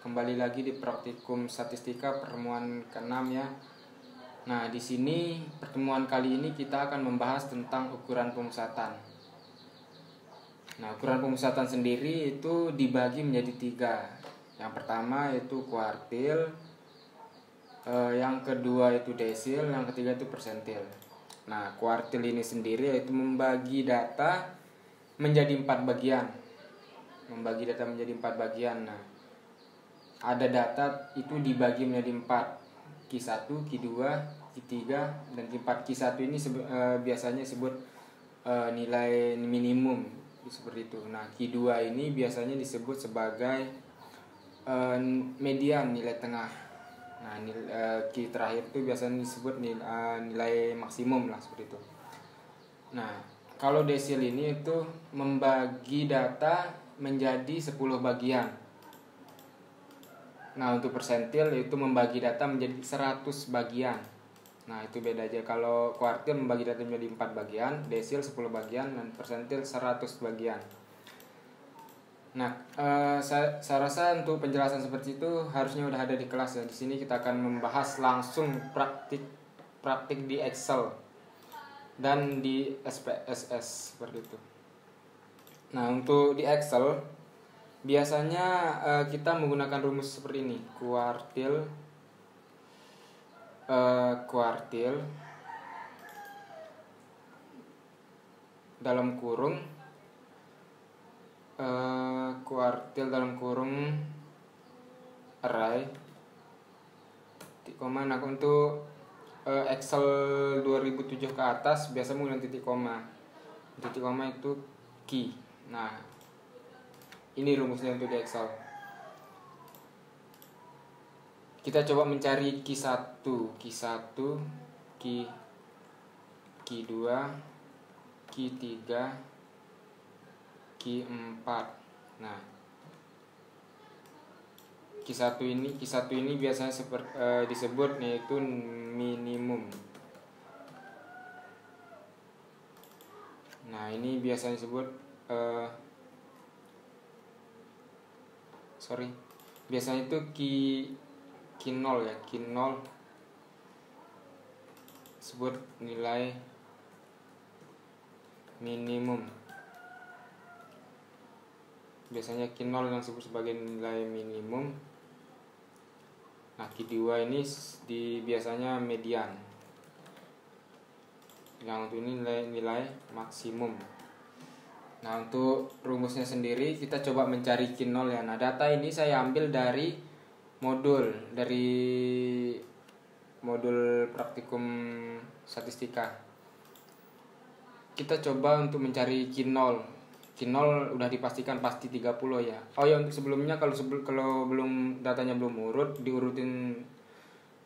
Kembali lagi di praktikum statistika pertemuan ke-6 ya. Nah, di sini pertemuan kali ini kita akan membahas tentang ukuran pemusatan. Nah, ukuran pemusatan sendiri itu dibagi menjadi 3. Yang pertama itu kuartil, yang kedua itu desil, yang ketiga itu persentil. Nah, kuartil ini sendiri yaitu membagi data menjadi 4 bagian. Nah, ada data itu dibagi menjadi 4, Q1, Q2, Q3, dan Q4. Q1 ini biasanya disebut nilai minimum, seperti itu. Nah, Q2 ini biasanya disebut sebagai median, nilai tengah. Nah, Q terakhir itu biasanya disebut nilai maksimum lah, seperti itu. Nah, kalau desil ini itu membagi data menjadi 10 bagian. Nah, untuk persentil itu membagi data menjadi 100 bagian. Nah, itu beda aja. Kalau kuartil membagi data menjadi 4 bagian, desil 10 bagian, dan persentil 100 bagian. Nah, saya rasa untuk penjelasan seperti itu harusnya udah ada di kelas ya. Di sini kita akan membahas langsung praktik di Excel dan di SPSS, seperti itu. Nah, untuk di Excel biasanya kita menggunakan rumus seperti ini. Kuartil dalam kurung array titik koma. Nah, untuk Excel 2007 ke atas biasa menggunakan titik koma. Titik koma itu key. Nah, ini rumusnya untuk di Excel. Kita coba mencari Q1, Q2, Q3, Q4. Nah, Q1 ini biasanya disebut yaitu minimum. Nah, ini biasanya disebut biasanya itu Q0 ya, Q0 sebut nilai minimum. Biasanya Q0 yang disebut sebagai nilai minimum. Nah, Q2 ini biasanya median. Yang ini nilai maksimum. Nah, untuk rumusnya sendiri kita coba mencari Q0 ya. Nah, data ini saya ambil dari modul praktikum statistika. Kita coba untuk mencari Q0. Q0 udah dipastikan pasti 30 ya. Oh ya, untuk sebelumnya kalau belum datanya belum urut, diurutin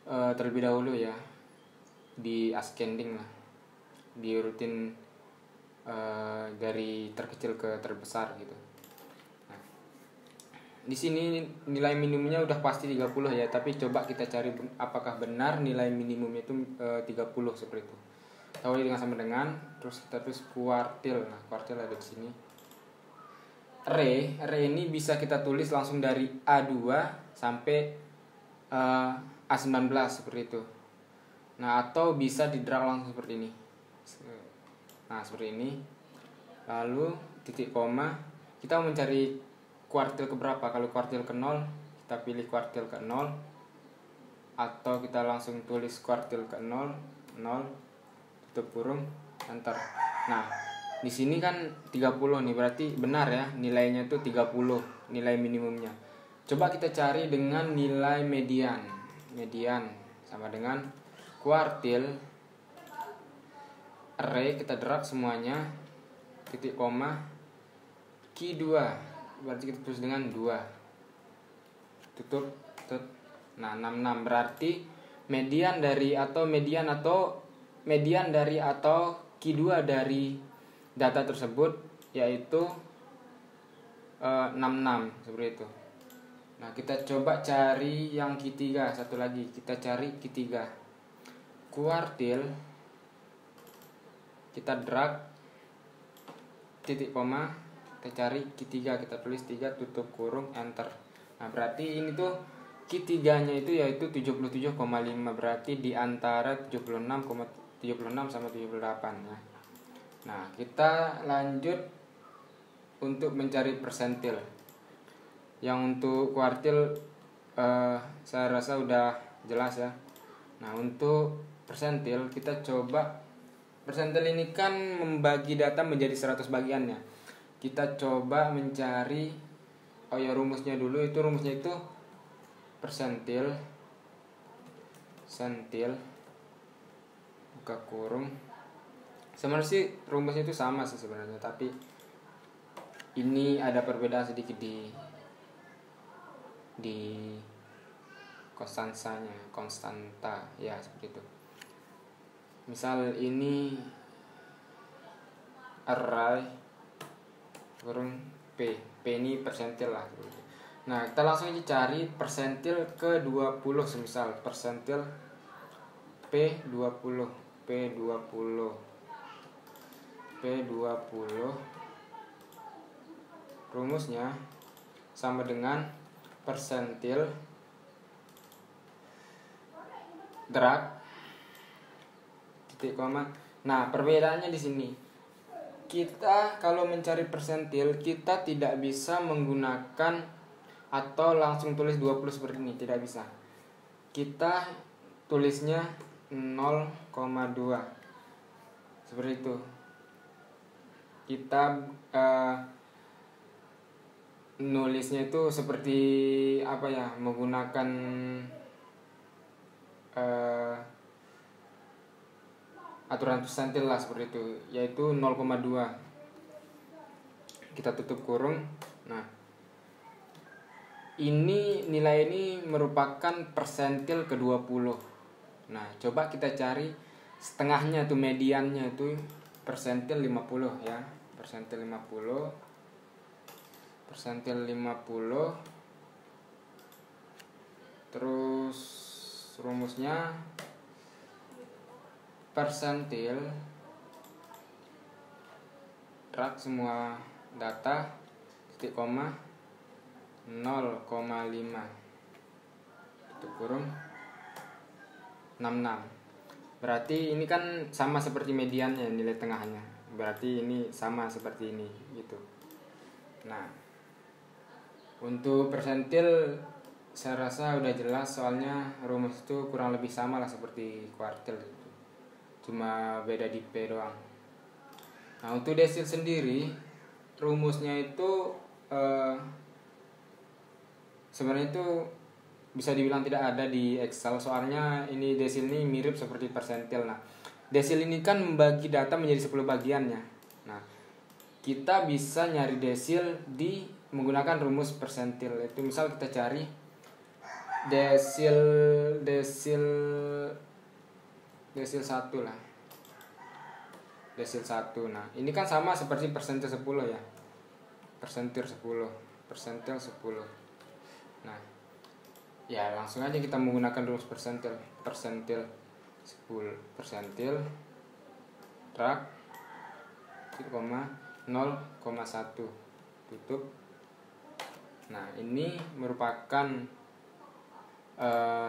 terlebih dahulu ya. Di ascending lah. Diurutin dari terkecil ke terbesar gitu. Nah, di sini nilai minimumnya udah pasti 30 ya, tapi coba kita cari apakah benar nilai minimumnya itu 30 seperti itu. Tahu dengan sama dengan terus kita tulis kuartil. Nah, kuartil ada di sini. Array ini bisa kita tulis langsung dari A2 sampai A19 seperti itu. Nah, atau bisa di drag langsung seperti ini. Nah, seperti ini. Lalu titik koma. Kita mau mencari kuartil keberapa. Kalau kuartil ke-0, kita pilih kuartil ke-0. Atau kita langsung tulis kuartil ke-0, 0, tutup kurung, enter. Nah, di sini kan 30 nih, berarti benar ya, nilainya itu 30, nilai minimumnya. Coba kita cari dengan nilai median. Median sama dengan kuartil array, kita drag semuanya, titik koma, Q2, berarti kita tulis dengan 2, tutup. Nah, 66 berarti median dari atau Q2 dari data tersebut yaitu 66 seperti itu. Nah, kita coba cari yang Q3 satu lagi. Kita cari Q3. Kuartil, kita drag titik koma, kita cari Q3, kita tulis 3, tutup kurung, enter. Nah, berarti ini tuh Q3-nya itu yaitu 77,5, berarti di antara 76 sama 78 ya. Nah, kita lanjut untuk mencari persentil. Yang untuk kuartil saya rasa udah jelas ya. Nah, untuk persentil kita coba. Persentil ini kan membagi data menjadi 100 bagiannya. Kita coba mencari rumusnya dulu. Rumusnya itu persentil buka kurung. Sebenarnya sih rumusnya itu sama sih sebenarnya, tapi ini ada perbedaan sedikit di konstanta ya, seperti itu. Misal ini array kurung P ini persentil lah. Nah, kita langsung aja cari persentil ke 20, semisal persentil P20 rumusnya sama dengan persentil drag titik koma. Nah, perbedaannya di sini. Kita kalau mencari persentil, kita tidak bisa menggunakan atau langsung tulis 20 seperti ini, tidak bisa. Kita tulisnya 0,2 seperti itu. Kita nulisnya itu seperti apa ya, menggunakan aturan persentil lah, seperti itu, yaitu 0,2. Kita tutup kurung. Nah, ini nilai ini merupakan persentil ke-20. Nah, coba kita cari setengahnya tuh, mediannya itu persentil 50 ya. Persentil 50. Terus rumusnya persentil drag semua data titik koma 0,5 tutup kurung 66. Berarti ini kan sama seperti mediannya, nilai tengahnya. Berarti ini sama seperti ini gitu. Nah, untuk persentil saya rasa udah jelas, soalnya rumus itu kurang lebih sama lah seperti kuartil gitu. Cuma beda di P doang. Nah, untuk desil sendiri rumusnya itu sebenarnya itu bisa dibilang tidak ada di Excel, soalnya ini desil ini mirip seperti persentil. Nah, desil ini kan membagi data menjadi 10 bagiannya. Nah, kita bisa nyari desil menggunakan rumus persentil. Itu misal kita cari desil 1 lah. Desil 1. Nah, ini kan sama seperti persentil 10 ya. Persentil 10. Nah, ya langsung aja kita menggunakan rumus persentil. Persentil 10. Persentil drag 0,1 tutup. Nah, ini merupakan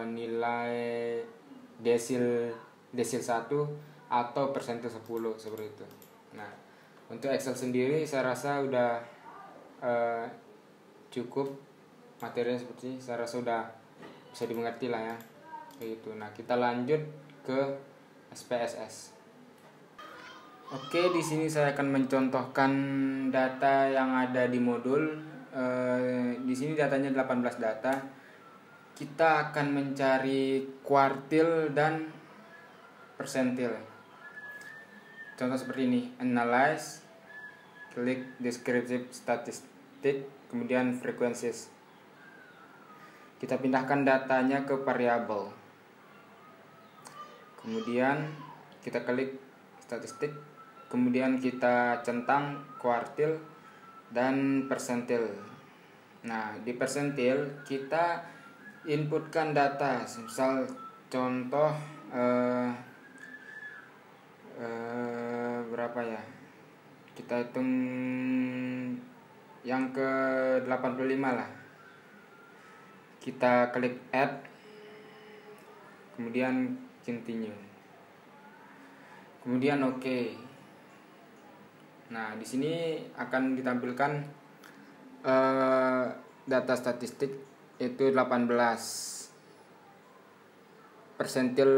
nilai desil 1 atau persentil 10 seperti itu. Nah, untuk Excel sendiri saya rasa udah cukup materinya, seperti ini. Saya rasa udah bisa dimengerti lah ya, gitu. Nah, kita lanjut ke SPSS. Oke, di sini saya akan mencontohkan data yang ada di modul. Di sini datanya 18 data. Kita akan mencari kuartil dan persentil. Contoh seperti ini, analyze, klik descriptive statistic, kemudian frequencies. Kita pindahkan datanya ke variabel. Kemudian kita klik statistik, kemudian kita centang kuartil dan persentil. Nah, di persentil kita inputkan data, misal contoh berapa ya, kita hitung yang ke 85 lah. Kita klik add, kemudian continue, kemudian oke. Nah, di sini akan ditampilkan data statistik, yaitu 18 persentil